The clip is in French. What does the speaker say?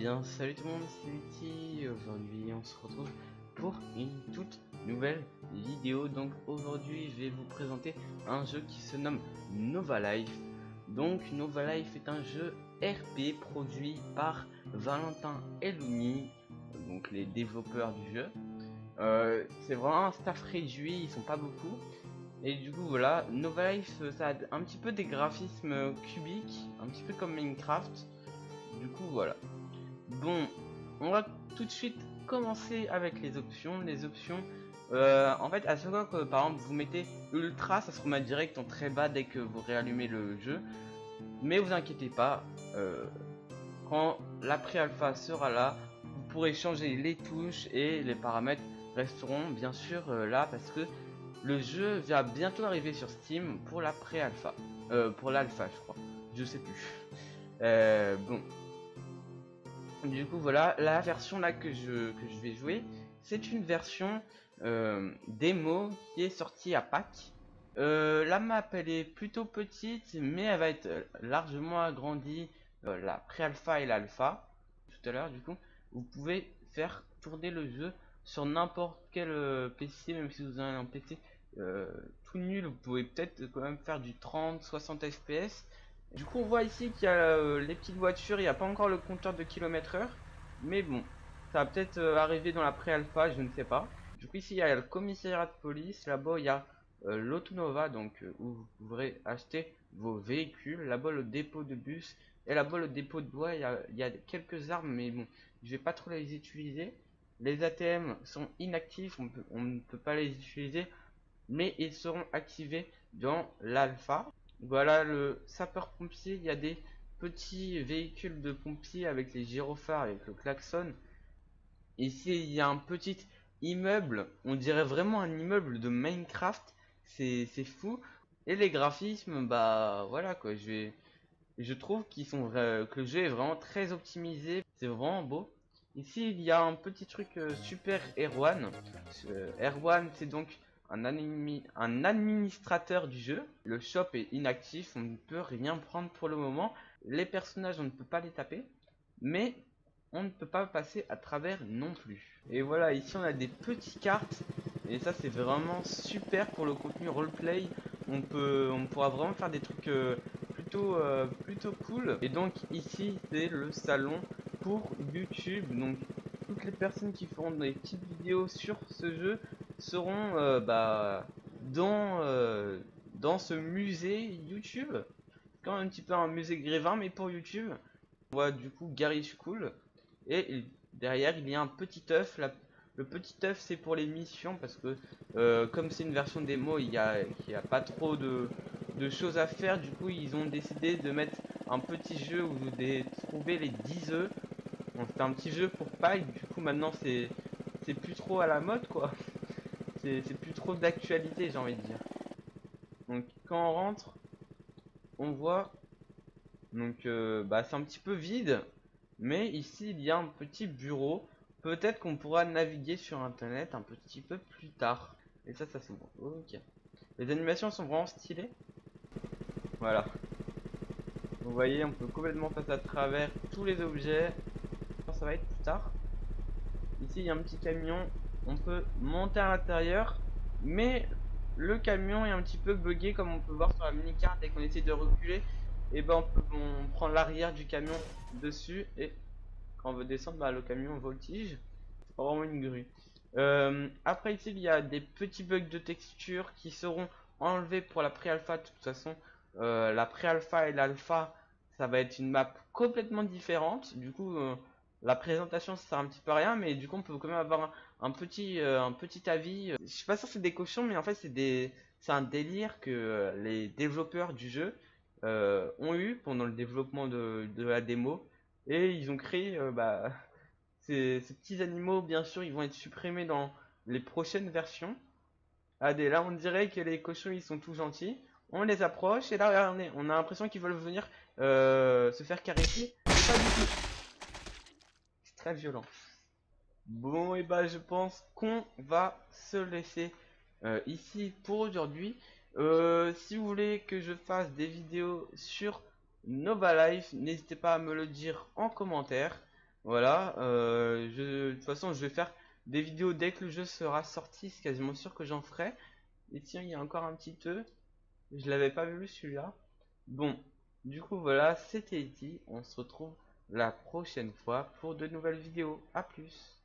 bien, salut tout le monde, c'est Lutti. Aujourd'hui on se retrouve pour une toute nouvelle vidéo. Donc aujourd'hui je vais vous présenter un jeu qui se nomme Nova Life. Donc Nova Life est un jeu RP produit par Valentin et Luni, donc les développeurs du jeu. C'est vraiment un staff réduit, ils sont pas beaucoup. Et du coup voilà, Nova Life ça a un petit peu des graphismes cubiques, un petit peu comme Minecraft. Du coup voilà. Bon, on va tout de suite commencer avec les options. En fait, à chaque fois que par exemple vous mettez ultra, ça se remet direct en très bas dès que vous réallumez le jeu. Mais vous inquiétez pas, quand la pré-alpha sera là, vous pourrez changer les touches et les paramètres resteront bien sûr là parce que le jeu va bientôt arriver sur Steam pour la pré-alpha. Pour l'alpha, je crois. Je sais plus. Bon. Du coup voilà, la version là que je vais jouer, c'est une version démo qui est sortie à Pâques. La map elle est plutôt petite mais elle va être largement agrandie, la pré-alpha et l'alpha. Tout à l'heure du coup, vous pouvez faire tourner le jeu sur n'importe quel PC, même si vous avez un PC tout nul, vous pouvez peut-être quand même faire du 30-60 fps. Du coup on voit ici qu'il y a les petites voitures, il n'y a pas encore le compteur de kilomètres/heure, mais bon, ça va peut-être arriver dans la pré-alpha, je ne sais pas. Du coup ici il y a le commissariat de police, là-bas il y a l'Autonova, donc où vous pourrez acheter vos véhicules, là-bas le dépôt de bus, et là-bas le dépôt de bois, il y a quelques armes, mais bon, je vais pas trop les utiliser. Les ATM sont inactifs, on ne peut pas les utiliser, mais ils seront activés dans l'alpha. Voilà le sapeur-pompier, il y a des petits véhicules de pompiers avec les gyrophares, avec le klaxon. Ici il y a un petit immeuble, on dirait vraiment un immeuble de Minecraft, c'est fou. Et les graphismes, bah voilà quoi, je trouve que le jeu est vraiment très optimisé, c'est vraiment beau. Ici il y a un petit truc super Erwan. Erwan c'est donc un administrateur du jeu. Le shop est inactif, on ne peut rien prendre pour le moment. Les personnages on ne peut pas les taper, mais on ne peut pas passer à travers non plus. Et voilà, ici on a des petites cartes, et ça c'est vraiment super pour le contenu roleplay. On pourra vraiment faire des trucs plutôt cool. Et donc ici c'est le salon pour YouTube. Donc toutes les personnes qui feront des petites vidéos sur ce jeu seront dans ce musée YouTube. Quand même un petit peu un musée Grévin mais pour YouTube. On voit du coup Gary School. Et derrière il y a un petit œuf. Le petit œuf c'est pour les missions parce que comme c'est une version démo, il y a pas trop de choses à faire. Du coup ils ont décidé de mettre un petit jeu où vous devez trouver les 10 œufs. Bon, c'était un petit jeu pour Pâques, du coup maintenant c'est plus trop à la mode quoi. C'est plus trop d'actualité, j'ai envie de dire. Donc quand on rentre, on voit donc c'est un petit peu vide, mais ici il y a un petit bureau. Peut-être qu'on pourra naviguer sur internet un petit peu plus tard. Et ça c'est bon. Ok. Les animations sont vraiment stylées. Voilà. Vous voyez, on peut complètement passer à travers tous les objets. Ça va être plus tard. Ici il y a un petit camion. On peut monter à l'intérieur, mais le camion est un petit peu buggé comme on peut voir sur la mini-carte. Dès qu'on essaie de reculer, et ben on prend l'arrière du camion dessus, et quand on veut descendre, bah, le camion voltige. C'est pas vraiment une grue. Après ici il y a des petits bugs de texture qui seront enlevés pour la pré-alpha. De toute façon la pré-alpha et l'alpha ça va être une map complètement différente. Du coup la présentation ça sert un petit peu à rien, mais du coup on peut quand même avoir un petit avis. Je suis pas sûr que c'est des cochons, mais en fait c'est un délire que les développeurs du jeu ont eu pendant le développement de la démo, et ils ont créé ces petits animaux. Bien sûr ils vont être supprimés dans les prochaines versions. Là on dirait que les cochons ils sont tout gentils. On les approche et là regardez, on a l'impression qu'ils veulent venir se faire caresser. Pas du tout. C'est très violent. Bon et je pense qu'on va se laisser ici pour aujourd'hui. Si vous voulez que je fasse des vidéos sur Nova Life, n'hésitez pas à me le dire en commentaire. Voilà, de toute façon, je vais faire des vidéos dès que le jeu sera sorti. C'est quasiment sûr que j'en ferai. Et tiens, il y a encore un petit œuf. Je l'avais pas vu celui-là. Bon, du coup, voilà, c'était dit. On se retrouve la prochaine fois pour de nouvelles vidéos. À plus.